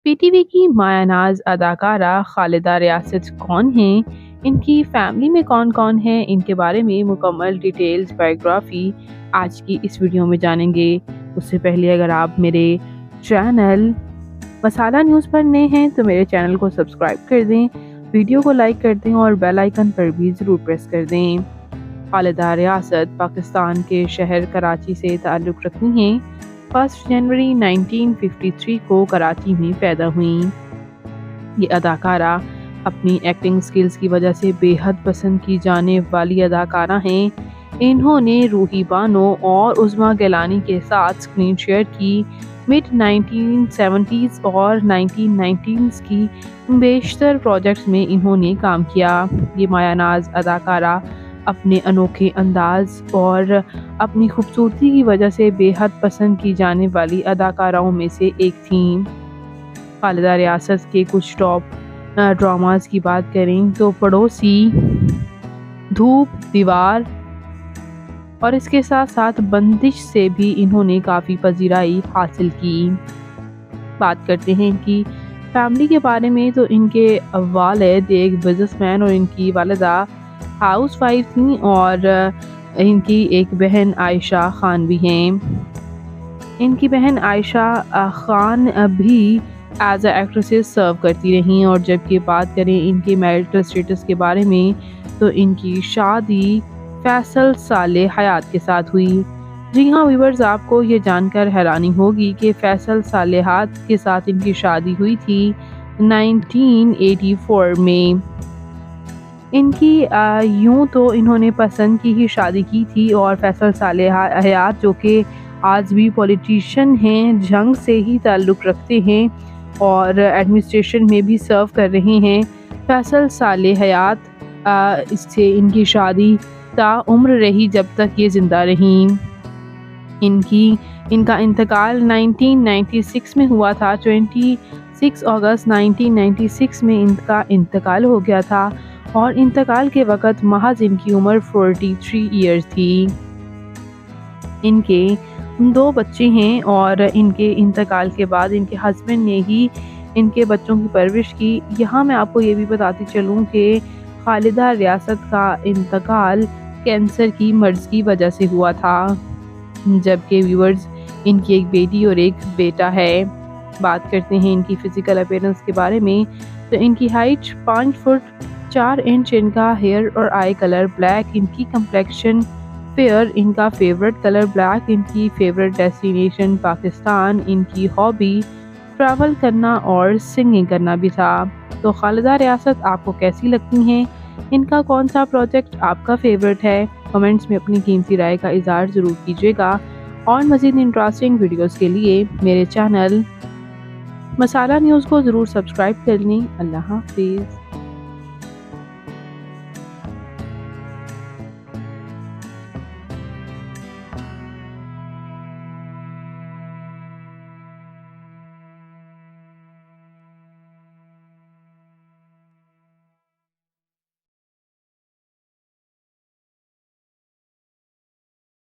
P T V کی مایہ ناز اداکارہ خالدہ ریاست کون ہیں؟ ان کی فیملی میں کون کون ہے؟ ان کے بارے میں مکمل ڈیٹیلز بایوگرافی آج کی اس ویڈیو میں جانیں گے۔ اس سے پہلے اگر آپ میرے چینل مسالہ نیوز پر نئے ہیں تو میرے چینل کو سبسکرائب کر دیں، ویڈیو کو لائک کر دیں اور بیل آئیکن پر بھی ضرور پریس کر دیں۔ خالدہ ریاست پاکستان کے شہر کراچی سے تعلق رکھتی ہیں۔ 1 جنوری 1953 کو کراچی میں پیدا ہوئیں۔ یہ اداکارہ اپنی ایکٹنگ سکلز کی وجہ سے بے حد پسند کی جانے والی اداکارہ ہیں۔ انہوں نے روحی بانو اور عظمیٰ گیلانی کے ساتھ اسکرین شیئر کی۔ مڈ 1970s اور 1990s کی بیشتر پروجیکٹس میں انہوں نے کام کیا۔ یہ مایہ ناز اداکارہ اپنے انوکھے انداز اور اپنی خوبصورتی کی وجہ سے بے حد پسند کی جانے والی اداکاراؤں میں سے ایک تھیں۔ خالدہ ریاست کے کچھ ٹاپ ڈراماز کی بات کریں تو پڑوسی، دھوپ، دیوار اور اس کے ساتھ ساتھ بندش سے بھی انہوں نے کافی پذیرائی حاصل کی۔ بات کرتے ہیں ان کی فیملی کے بارے میں تو ان کے والد ایک بزنس مین اور ان کی والدہ ہاؤس وائف تھیں اور ان کی ایک بہن عائشہ خان بھی ہیں۔ ان کی بہن عائشہ خان بھی ایز اے ایکٹریسز سرو کرتی رہیں۔ اور جبکہ بات کریں ان کے میرٹل سٹیٹس کے بارے میں تو ان کی شادی فیصل صالح حیات کے ساتھ ہوئی۔ جی ہاں ویورز، آپ کو یہ جان کر حیرانی ہوگی کہ فیصل صالح حیات کے ساتھ ان کی شادی ہوئی تھی 1984 میں۔ ان کی یوں تو انہوں نے پسند کی ہی شادی کی تھی اور فیصل صالح حیات جو کہ آج بھی پولیٹیشین ہیں، جنگ سے ہی تعلق رکھتے ہیں اور ایڈمنسٹریشن میں بھی سرو کر رہے ہیں، فیصل صالح حیات اس سے ان کی شادی تا عمر رہی جب تک یہ زندہ رہیں۔ ان کا انتقال 1996 میں ہوا تھا۔ 26 اگست 1996 میں ان کا انتقال ہو گیا تھا اور انتقال کے وقت محض ان کی عمر 43 ایئرز تھی۔ ان کے 2 بچے ہیں اور ان کے انتقال کے بعد ان کے ہسبینڈ نے ہی ان کے بچوں کی پرورش کی۔ یہاں میں آپ کو یہ بھی بتاتی چلوں کہ خالدہ ریاست کا انتقال کینسر کی مرض کی وجہ سے ہوا تھا، جبکہ ویورز ان کی ایک بیٹی اور ایک بیٹا ہے۔ بات کرتے ہیں ان کی فزیکل اپیرنس کے بارے میں تو ان کی ہائٹ 5 فٹ 4 انچ، ان کا ہیئر اور آئی کلر بلیک، ان کی کمپلیکشن فیئر، ان کا فیورٹ کلر بلیک، ان کی فیورٹ ڈیسٹینیشن پاکستان، ان کی ہابی ٹریول کرنا اور سنگنگ کرنا بھی تھا۔ تو خالدہ ریاست آپ کو کیسی لگتی ہیں؟ ان کا کون سا پروجیکٹ آپ کا فیورٹ ہے؟ کمنٹس میں اپنی قیمتی رائے کا اظہار ضرور کیجیے گا اور مزید انٹرسٹنگ ویڈیوز کے لیے میرے چینل مسالہ نیوز کو ضرور سبسکرائب کر لیں۔ اللہ حافظ۔